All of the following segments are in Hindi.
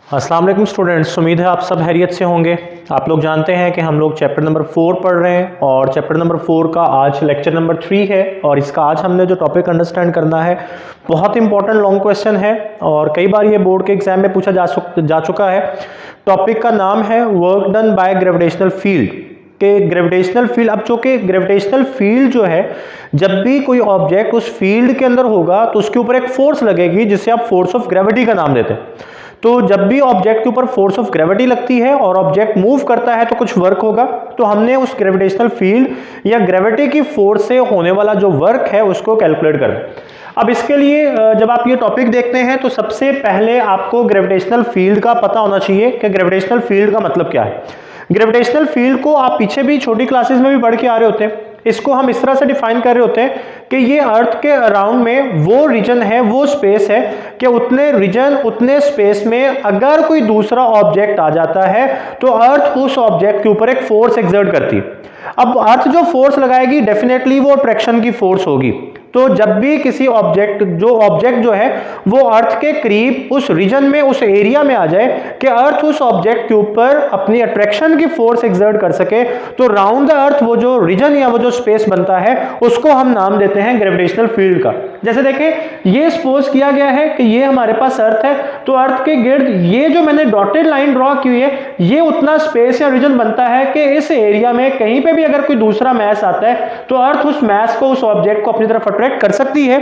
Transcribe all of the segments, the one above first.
अस्सलाम वालेकुम स्टूडेंट्स, उम्मीद है आप सब खैरियत से होंगे। आप लोग जानते हैं कि हम लोग चैप्टर नंबर 4 पढ़ रहे हैं और चैप्टर नंबर 4 का आज लेक्चर नंबर 3 है और इसका आज हमने जो टॉपिक अंडरस्टैंड करना है बहुत इंपॉर्टेंट लॉन्ग क्वेश्चन है और कई बार ये बोर्ड के एग्जाम में पूछा जा चुका है। टॉपिक का नाम है work done by gravitational field के ग्रेविटेशनल फील्ड। अब चूंकि ग्रेविटेशनल फील्ड जो है, जब भी कोई ऑब्जेक्ट उस फील्ड के अंदर होगा तो उसके ऊपर एक फोर्स लगेगी जिसे आप फोर्स ऑफ ग्रेविटी का नाम देते हैं। तो जब भी ऑब्जेक्ट के ऊपर फोर्स ऑफ ग्रेविटी लगती है और ऑब्जेक्ट मूव करता है तो कुछ वर्क होगा, तो हमने उस ग्रेविटेशनल फील्ड या ग्रेविटी की फोर्स से होने वाला जो वर्क है उसको कैलकुलेट करना। अब इसके लिए जब आप ये टॉपिक देखते हैं तो सबसे पहले आपको ग्रेविटेशनल फील्ड का पता होना चाहिए कि ग्रेविटेशनल फील्ड का मतलब क्या है। ग्रेविटेशनल फील्ड को आप पीछे भी छोटी क्लासेस में भी पढ़ के आ रहे होते हैं। इसको हम इस तरह से डिफाइन कर रहे होते हैं कि ये अर्थ के अराउंड में वो रीजन है, वो स्पेस है कि उतने रीजन उतने स्पेस में अगर कोई दूसरा ऑब्जेक्ट आ जाता है तो अर्थ उस ऑब्जेक्ट के ऊपर एक फोर्स एक्सर्ट करती है। अब अर्थ जो फोर्स लगाएगी डेफिनेटली वो अट्रैक्शन की फोर्स होगी। तो जब भी किसी ऑब्जेक्ट जो है वो अर्थ के करीब उस रीजन में, उस एरिया में आ जाए कि अर्थ उस ऑब्जेक्ट के ऊपर अपनी अट्रैक्शन की फोर्स एक्सर्ट कर सके, तो राउंड द अर्थ वो जो रीजन या वो जो स्पेस बनता है उसको हम नाम देते हैं ग्रेविटेशनल फील्ड का। जैसे देखें, ये सपोज किया गया है कि ये हमारे पास अर्थ है, तो अर्थ के गिर्द ये जो मैंने डॉटेड लाइन ड्रॉ की हुई है ये उतना स्पेस या रीजन बनता है कि इस एरिया में कहीं पे भी अगर कोई दूसरा मैस आता है तो अर्थ उस मैस को, उस ऑब्जेक्ट को अपनी तरफ अट्रैक्ट कर सकती है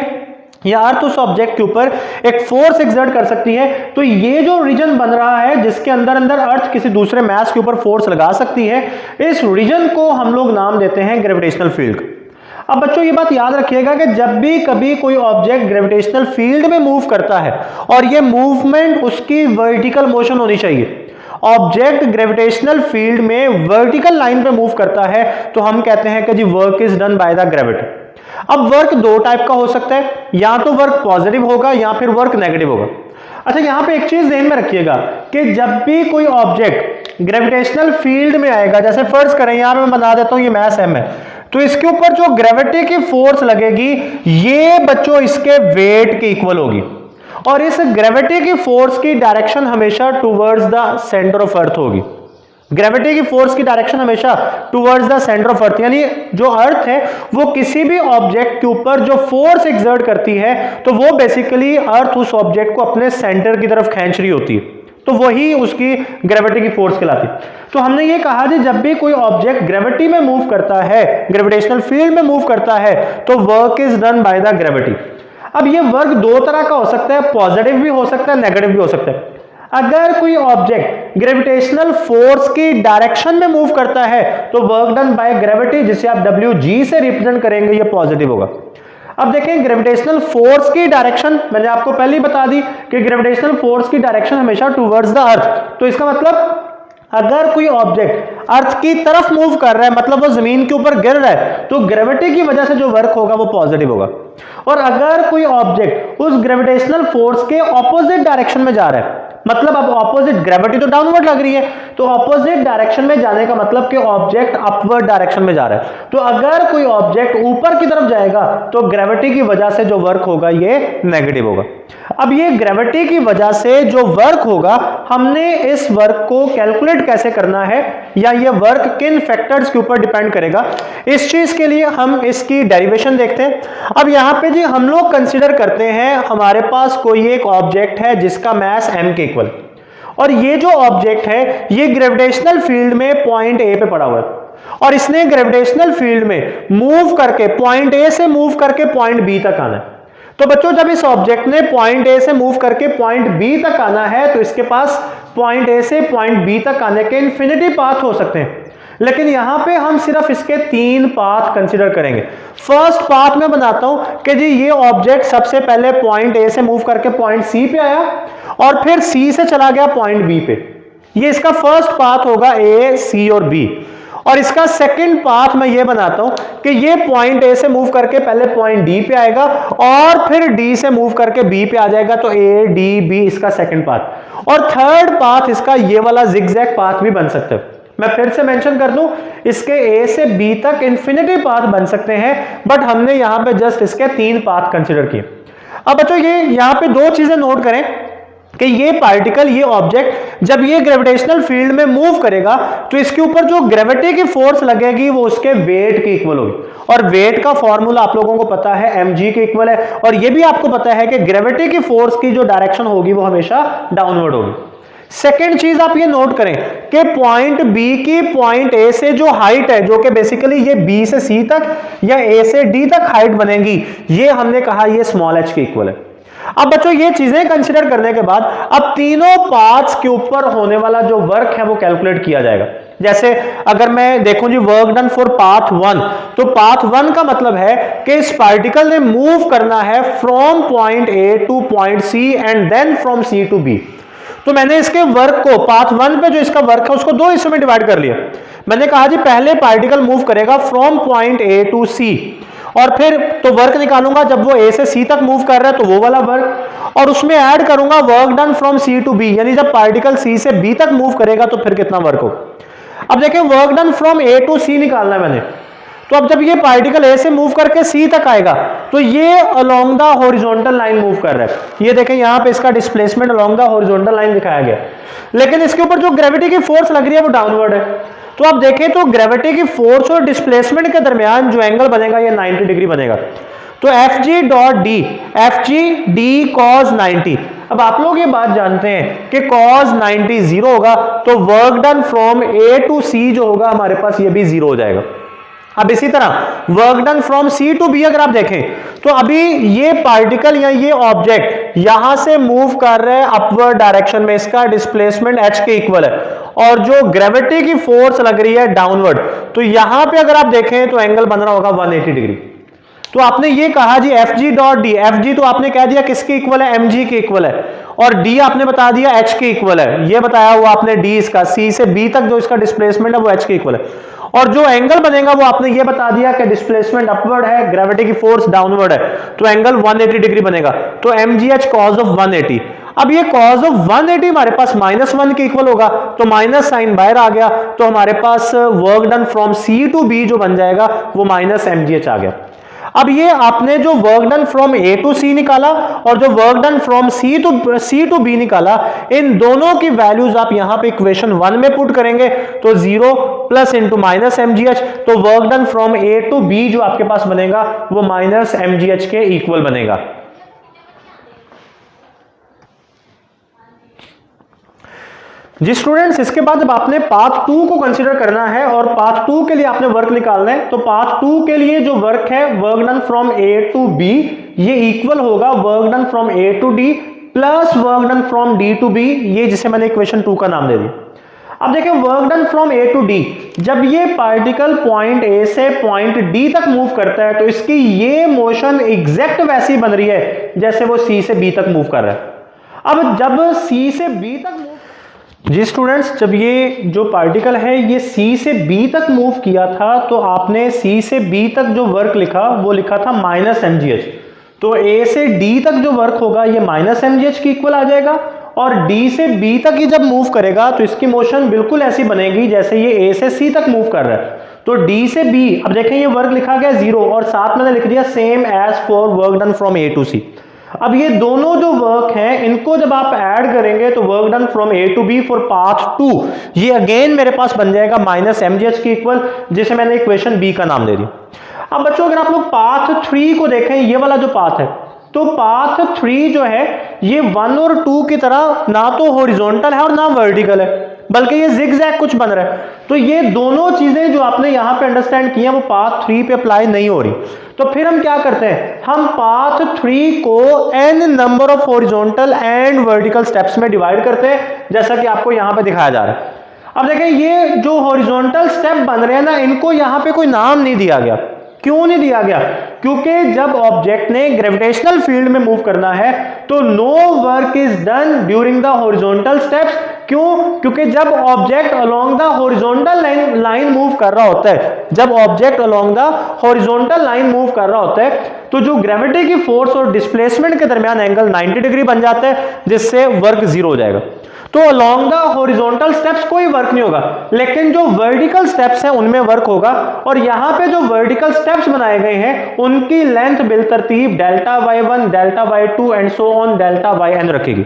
या अर्थ उस ऑब्जेक्ट के ऊपर एक फोर्स एक्सर्ट कर सकती है। तो ये जो रीजन बन रहा है जिसके अंदर अंदर अर्थ किसी दूसरे मैस के ऊपर फोर्स लगा सकती है, इस रीजन को हम लोग नाम देते हैं ग्रेविटेशनल फील्ड। अब बच्चों ये बात याद रखिएगा कि जब भी कभी कोई ऑब्जेक्ट ग्रेविटेशनल फील्ड में मूव करता है और ये मूवमेंट उसकी वर्टिकल मोशन होनी चाहिए। ऑब्जेक्ट ग्रेविटेशनल फील्ड में वर्टिकल लाइन पे मूव करता है तो हम कहते हैं कि जी work is done by the gravity. अब वर्क दो टाइप का हो सकता है, या तो वर्क पॉजिटिव होगा या फिर वर्क नेगेटिव होगा। अच्छा, यहां पे एक चीज ध्यान में रखिएगा कि जब भी कोई ऑब्जेक्ट ग्रेविटेशनल फील्ड में आएगा, जैसे फर्ज करें यहां मैं बना देता हूं ये मैस एम है, तो इसके ऊपर जो ग्रेविटी की फोर्स लगेगी ये बच्चों इसके वेट के इक्वल होगी और इस ग्रेविटी की फोर्स की डायरेक्शन हमेशा towards the centre of earth होगी। ग्रेविटी की फोर्स की डायरेक्शन हमेशा towards the centre of earth, यानी जो अर्थ है वो किसी भी ऑब्जेक्ट के ऊपर जो फोर्स एक्सर्ट करती है तो वो बेसिकली अर्थ उस ऑब्जेक्ट को अपने सेंटर की तरफ खींच रही होती है, तो वही उसकी ग्रेविटी की फोर्स कहलाती है। तो हमने ये कहा जी जब भी कोई ऑब्जेक्ट ग्रेविटी में मूव करता है, ग्रेविटेशनल फील्ड में मूव करता है, तो work is done by the gravity. अब ये वर्क दो तरह का हो सकता है, पॉजिटिव भी हो सकता है, नेगेटिव भी हो सकता है। अगर कोई ऑब्जेक्ट ग्रेविटेशनल फोर्स की डायरेक्शन में मूव करता है तो वर्क डन बाय ग्रेविटी, जिसे आप WG से रिप्रेजेंट करेंगे, ये पॉजिटिव होगा। अब देखें, ग्रेविटेशनल फोर्स की डायरेक्शन मैंने आपको पहले ही बता दी कि ग्रेविटेशनल फोर्स की डायरेक्शन हमेशा टुवर्ड्स द अर्थ। तो इसका मतलब अगर कोई ऑब्जेक्ट अर्थ की तरफ मूव कर रहा है, मतलब वो जमीन के ऊपर गिर रहा है, तो ग्रेविटी की वजह से जो वर्क होगा वो पॉजिटिव होगा। और अगर कोई ऑब्जेक्ट उस ग्रेविटेशनल फोर्स के ऑपोजिट डायरेक्शन में जा रहा है, मतलब अब ऑपोजिट, ग्रेविटी तो डाउनवर्ड लग रही है, तो ऑपोजिट डायरेक्शन में जाने का मतलब कि ऑब्जेक्ट अपवर्ड डायरेक्शन में जा रहा है। तो अगर कोई ऑब्जेक्ट ऊपर की तरफ जाएगा तो ग्रेविटी की वजह से जो वर्क होगा ये नेगेटिव होगा। अब ये ग्रेविटी की वजह से जो वर्क होगा, हमने इस वर्क को कैलकुलेट कैसे करना है या ये वर्क किन फैक्टर्स के ऊपर डिपेंड करेगा, इस चीज के लिए हम इसकी डेरिवेशन देखते हैं। अब यहाँ पे जी हम लोग कंसीडर करते हैं हमारे पास कोई एक ऑब्जेक्ट है जिसका मास m के इक्वल, और ये जो ऑब्जेक्ट है ये ग्रेविटेशनल फील्ड में पॉइंट A पे पड़ा हुआ है और इसने ग्रेविटेशनल फील्ड में मूव करके पॉइंट A से मूव करके पॉइंट B तक आना है। तो बच्चों जब इस ऑब्जेक्ट ने पॉइंट A से मूव करके पॉइंट B तक आना है तो इसके पास पॉइंट A से पॉइंट B तक आने के इन्फिनिटी पाथ हो सकते हैं, लेकिन यहां पे हम सिर्फ इसके 3 पाथ कंसीडर करेंगे। फर्स्ट पाथ में बनाता हूं कि जी ये ऑब्जेक्ट सबसे पहले पॉइंट A से मूव करके पॉइंट C पे आया और फिर C से चला गया पॉइंट B पे। ये इसका फर्स्ट पाथ होगा A, C और B। और इसका सेकंड पाथ मैं ये बनाता हूं कि ये पॉइंट A से मूव करके पहले पॉइंट D पे आएगा और फिर D से मूव करके B पे आ जाएगा, तो A, D, B इसका सेकंड पाथ। और थर्ड पाथ इसका ये वाला जिगजैग पाथ भी बन सकता है। मैं फिर से मेंशन कर दूं, इसके A से B तक इंफिनिटी पाथ बन सकते हैं, बट हमने यहां पे जस्ट इसके 3 पाथ कंसीडर किए। अब बच्चों ये यहां पे 2 चीजें नोट करें कि ये पार्टिकल, ये ऑब्जेक्ट जब ये ग्रेविटेशनल फील्ड में मूव करेगा तो इसके ऊपर जो ग्रेविटी की फोर्स लगेगी वो उसके वेट के इक्वल होगी, और वेट का फॉर्मूला आप लोगों को पता है mg के इक्वल है, और ये भी आपको पता है कि ग्रेविटी की फोर्स की जो डायरेक्शन होगी वो हमेशा डाउनवर्ड होगी। सेकेंड चीज आप ये नोट करें कि पॉइंट बी की पॉइंट ए से जो हाइट है, जो कि बेसिकली ये बी से सी तक या ए से डी तक हाइट बनेगी, ये हमने कहा ये स्मॉल h के इक्वल है। अब बच्चों ये चीजें कंसीडर करने के बाद अब तीनों पार्ट्स के ऊपर होने वाला जो वर्क है वो कैलकुलेट किया जाएगा। जैसे अगर मैं देखूं जी वर्क डन फॉर पाथ 1, तो पाथ 1 का मतलब है कि इस पार्टिकल ने मूव करना है from point A to point C and then from C to B. तो मैंने इसके वर्क को पाथ 1 पे जो इसका वर्क है उसको दो हिस्सों में डिवाइड कर लिया। मैंने कहा जी पहले पार्टिकल मूव करेगा फ्रॉम पॉइंट ए टू सी, और फिर तो वर्क निकालूंगा जब वो ए से सी तक मूव कर रहा है तो वो वाला वर्क, और उसमें ऐड करूंगा work done from C to B, यानी जब पार्टिकल सी से बी तक मूव करेगा तो फिर कितना वर्क हो। अब देखिए work done from A to C निकालना है मैंने, तो अब जब ये पार्टिकल ए से मूव करके सी तक आएगा तो ये along the horizontal line move कर रहा है। ये देखें यहां पे इसका displacement along the horizontal line दिखाया गया, लेकिन इसके ऊपर जो ग्रेविटी की फोर्स लग रही है वो डाउनवर्ड है। तो आप देखें तो ग्रेविटी की फोर्स और डिस्प्लेसमेंट के दरमियान जो एंगल बनेगा ये 90 डिग्री बनेगा। तो F G dot D, F G D cos 90। अब आप लोग ये बात जानते हैं कि कॉस 90 जीरो होगा, तो work done from A to C जो होगा हमारे पास ये भी जीरो हो जाएगा। अब इसी तरह work done from C to B अगर आप देखें तो अभी ये पार्टिकल या ये ऑब्जेक्ट यहां से मूव कर रहे हैं अपवर्ड डायरेक्शन में, इसका डिस्प्लेसमेंट h के इक्वल है, और जो ग्रेविटी की फोर्स लग रही है डाउनवर्ड, तो यहां पे अगर आप देखें तो एंगल बन रहा होगा 180 डिग्री। तो आपने ये कहा जी F G dot D, F G तो आपने कह दिया किसके इक्वल है, एम जी के इक्वल है, और डी आपने बता दिया एच के इक्वल है, ये बताया हुआ आपने डी इसका सी से बी तक जो इसका डिस्प्लेसमेंट है वो एच के इक्वल है, और जो एंगल बनेगा वो आपने ये बता दिया कि डिस्प्लेसमेंट अपवर्ड है, ग्रेविटी की फोर्स डाउनवर्ड है, तो एंगल 180 डिग्री बनेगा, तो M G H cos of 180। अब ये कॉज ऑफ 180 हमारे पास -1 के इक्वल होगा, तो माइनस साइन बाहर आ गया, तो हमारे पास work done from C to B जो बन जाएगा वो माइनस एम जी एच आ गया। अब ये आपने जो work done from A to C निकाला और जो work done from C to B निकाला, इन दोनों की वैल्यूज आप यहां पे इक्वेशन 1 में पुट करेंगे तो 0 plus into minus M G H, तो work done from A to B जो आपके पास बनेगा वो माइनस एम जी एच के इक्वल बनेगा। जी स्टूडेंट्स, इसके बाद जब आपने पाथ 2 को कंसीडर करना है और पाथ 2 के लिए आपने वर्क निकालना है, तो पाथ 2 के लिए जो वर्क है work done from A to B ये इक्वल होगा work done from A to D plus work done from D to B, ये जिसे मैंने इक्वेशन 2 का नाम दे दिया। अब देखिए work done from A to D, जब ये पार्टिकल पॉइंट ए से पॉइंट डी तक मूव करता है तो इसकी ये मोशन एग्जैक्ट वैसी बन रही है जैसे वो सी से बी तक मूव कर रहा है। अब जब सी से बी तक जी स्टूडेंट्स, जब ये जो पार्टिकल है ये C से B तक मूव किया था तो आपने C से B तक जो वर्क लिखा वो लिखा था माइनस एम जी एच, तो A से D तक जो वर्क होगा ये माइनस एम जी एच की इक्वल आ जाएगा, और D से B तक ही जब मूव करेगा तो इसकी मोशन बिल्कुल ऐसी बनेगी जैसे ये A से C तक मूव कर रहा है। तो D से B, अब देखें ये वर्क लिखा गया 0 और साथ मैंने लिख दिया same as for work done from A to C। अब ये दोनों जो वर्क हैं इनको जब आप ऐड करेंगे तो work done from A to B for path 2 ये अगेन मेरे पास बन जाएगा माइनस एम जी एच के इक्वल, जिसे मैंने इक्वेशन बी का नाम दे दी। अब बच्चों अगर आप लोग पाथ 3 को देखें, ये वाला जो पाथ है, तो पाथ 3 जो है ये 1 और 2 की तरह ना तो हॉरिजॉन्टल है और ना वर्टिकल है, बल्कि ये जिगजैग कुछ बन रहा है। तो ये दोनों चीजें जो आपने यहां पे अंडरस्टैंड किया वो पाथ 3 पे अप्लाई नहीं हो रही। तो फिर हम क्या करते हैं, हम पाथ 3 को n number of horizontal and vertical steps में डिवाइड करते हैं, जैसा कि आपको यहां पे दिखाया जा रहा है। अब देखिए ये जो हॉरिजॉन्टल स्टेप बन रहे हैं ना, इनको यहां पे कोई नाम नहीं दिया गया। क्यों नहीं दिया गया? क्योंकि जब ऑब्जेक्ट ने ग्रेविटेशनल फील्ड में मूव करना है तो no work is done during the horizontal steps. क्यों? क्योंकि जब object along the horizontal line move कर रहा होता है, जब object along the horizontal line move कर रहा होता है तो जो ग्रेविटी की फोर्स और डिस्प्लेसमेंट के दरमियान एंगल 90 डिग्री बन जाता है, जिससे वर्क जीरो हो जाएगा। तो अलोंग द हॉरिजॉन्टल स्टेप्स कोई वर्क नहीं होगा, लेकिन जो वर्टिकल स्टेप्स हैं उनमें वर्क होगा। और यहां पे जो वर्टिकल स्टेप्स बनाए गए हैं उनकी लेंथ बिलतरतीब delta y1, delta y2 and so on delta yn रखेगी।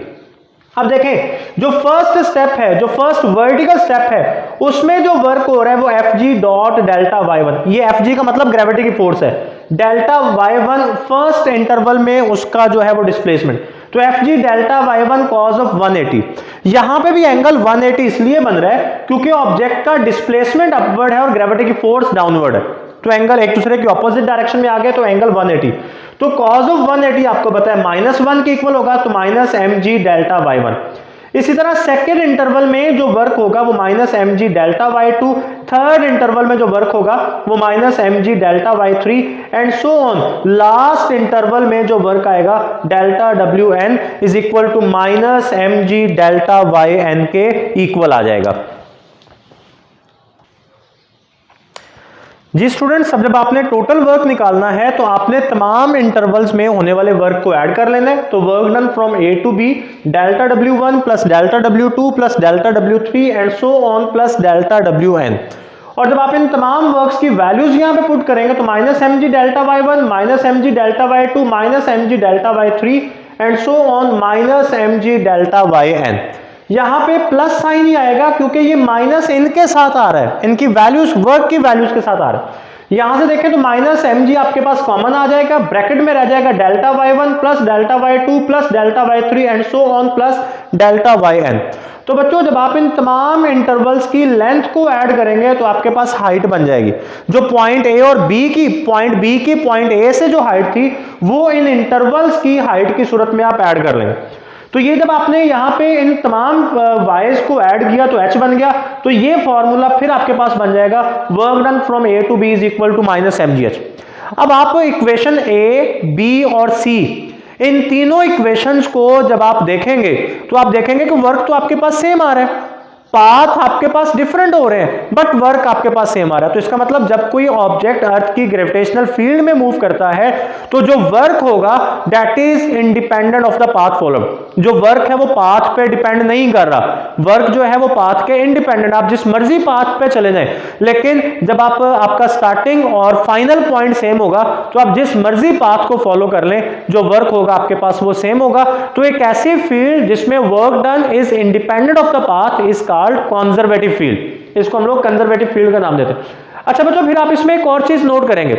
अब देखें जो फर्स्ट स्टेप है, जो फर्स्ट वर्टिकल स्टेप है, उसमें जो वर्क हो रहा है वो Fg डॉट डेल्टा y1, ये Fg का मतलब ग्रेविटी की फोर्स है, डेल्टा y1 फर्स्ट इंटरवल में उसका जो है वो डिस्प्लेसमेंट, तो Fg delta y1 cause of 180। यहां पे भी एंगल 180 इसलिए बन रहा है क्योंकि ऑब्जेक्ट का डिस्प्लेसमेंट अपवर्ड है और ग्रेविटी की फोर्स डाउनवर्ड है, तो एंगल एक दूसरे के ऑपोजिट डायरेक्शन में आ गए, तो एंगल 180। तो कॉज ऑफ 180 आपको पता है -1 के इक्वल होगा, तो माइनस mg डेल्टा y1। इसी तरह सेकेंड इंटरवल में जो वर्क होगा वो minus mg delta y2, third interval में जो वर्क होगा वो minus mg delta y3 and so on. Last interval में जो वर्क आएगा delta wn is equal to minus mg delta yn के इक्वल आ जाएगा। जी स्टूडेंट्स, अब जब आपने टोटल वर्क निकालना है तो आपने तमाम इंटरवल्स में होने वाले वर्क को ऐड कर लेना है। तो work done from A to B delta w1 plus delta w2 plus delta w3 and so on plus delta wn। और जब आप इन तमाम वर्क्स की वैल्यूज यहां पे पुट करेंगे तो minus mg delta y1 minus mg delta y2 minus mg delta y3 and so on minus mg delta yn। यहां पे प्लस साइन ही आएगा क्योंकि ये माइनस इनके साथ आ रहा है, इनकी वैल्यूज वर्क की वैल्यूज के साथ आ रहा है। यहां से देखें तो माइनस mg आपके पास कॉमन आ जाएगा, ब्रैकेट में रह जाएगा delta y1 plus delta y2 plus delta y3 and so on plus delta yn। तो बच्चों जब आप इन तमाम इंटरवल्स की लेंथ को ऐड करेंगे तो आपके पास हाइट बन जाएगी। जो पॉइंट ए और बी की पॉइंट ए से जो हाइट थी वो इन इंटरवल्स की हाइट की सूरत में आप ऐड कर लेंगे। तो ये जब आपने यहाँ पे इन तमाम वाइज को ऐड किया तो h बन गया, तो ये फॉर्मूला फिर आपके पास बन जाएगा work done from A to B is equal to minus mgh। अब आप इक्वेशन ए, बी और सी, इन तीनों इक्वेशंस को जब आप देखेंगे तो आप देखेंगे कि वर्क तो आपके पास सेम आ रहा है, पाथ आपके पास डिफरेंट हो रहे हैं बट वर्क आपके पास सेम आ रहा है। तो इसका मतलब जब कोई ऑब्जेक्ट अर्थ की ग्रेविटेशनल फील्ड में मूव करता है तो जो वर्क होगा that is independent of the path followed. जो वर्क है वो पाथ पे डिपेंड नहीं कर रहा, वर्क जो है वो पाथ के इंडिपेंडेंट, आप जिस मर्जी पाथ पे चले जाएं, लेकिन जब आपका स्टार्टिंग और फाइनल पॉइंट सेम होगा तो आप जिस मर्जी पाथ को फॉलो कर लें, जो वर्क होगा आपके पास वो सेम होगा। तो एक ऐसी फील्ड जिसमें work done is independent of the path is conservative field, इसको हम लोग कंजर्वेटिव फील्ड का नाम देते हैं। अच्छा बच्चों, फिर आप इसमें एक और चीज नोट करेंगे,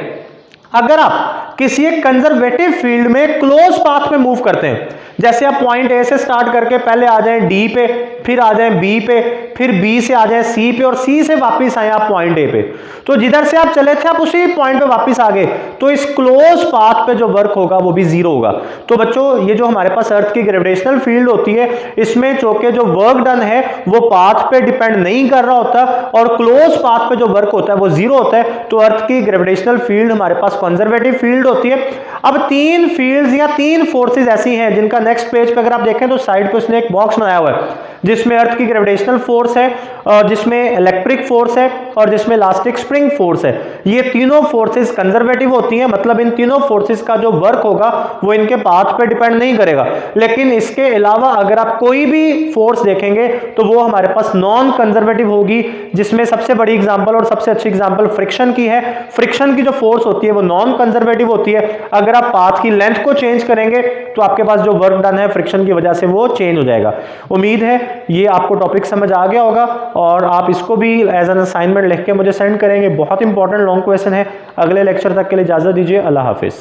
अगर आप किसी एक कंजर्वेटिव फील्ड में क्लोज पाथ में मूव करते हैं, जैसे आप पॉइंट ए से स्टार्ट करके पहले आ जाएं डी पे, फिर आ जाएं बी पे, फिर बी से आ जाएं सी पे और सी से वापस आए आप पॉइंट ए पे, तो जिधर से आप चले थे आप उसी पॉइंट पे वापस आ गए, तो इस क्लोज पाथ पे जो वर्क होगा वो भी जीरो होगा। तो बच्चों ये जो हमारे पास अर्थ की ग्रेविटेशनल फील्ड होती है, इसमें चूंकि जो वर्क डन है वो पाथ पे डिपेंड नहीं कर रहा होता और क्लोज पाथ पे जो वर्क होता है वो जीरो होता है, तो अर्थ की ग्रेविटेशनल फील्ड हमारे पास कंजर्वेटिव फील्ड होती है। अब तीन फील्ड्स या तीन फोर्सेस ऐसी हैं जिनका नेक्स्ट पेज पे अगर आप देखें तो साइड पे उसने एक बॉक्स बनाया हुआ है जिसमें अर्थ की ग्रेविटेशनल फोर्स है और जिसमें इलेक्ट्रिक फोर्स है और जिसमें इलास्टिक स्प्रिंग फोर्स है। ये तीनों फोर्सेस कंजर्वेटिव होती हैं, मतलब इन तीनों फोर्सेस का जो वर्क होगा वो इनके पाथ पे डिपेंड नहीं करेगा। लेकिन इसके अलावा अगर आप कोई भी फोर्स देखेंगे तो वो हमारे पास नॉन कंजर्वेटिव होगी, जिसमें सबसे बड़ी एग्जांपल और सबसे अच्छी एग्जांपल फ्रिक्शन की है। फ्रिक्शन की जो फोर्स होती है वो नॉन कंजर्वेटिव होती है, अगर आप पाथ की लेंथ को चेंज करेंगे तो आपके पास जो वर्क डन है फ्रिक्शन की वजह से वो चेंज हो जाएगा। उम्मीद है ये आपको टॉपिक समझ आ गया होगा और आप इसको भी एज एन असाइनमेंट लिख के मुझे सेंड करेंगे। बहुत इंपॉर्टेंट लॉन्ग क्वेश्चन है। अगले लेक्चर तक के लिए इजाजत दीजिए। अल्लाह हाफिज।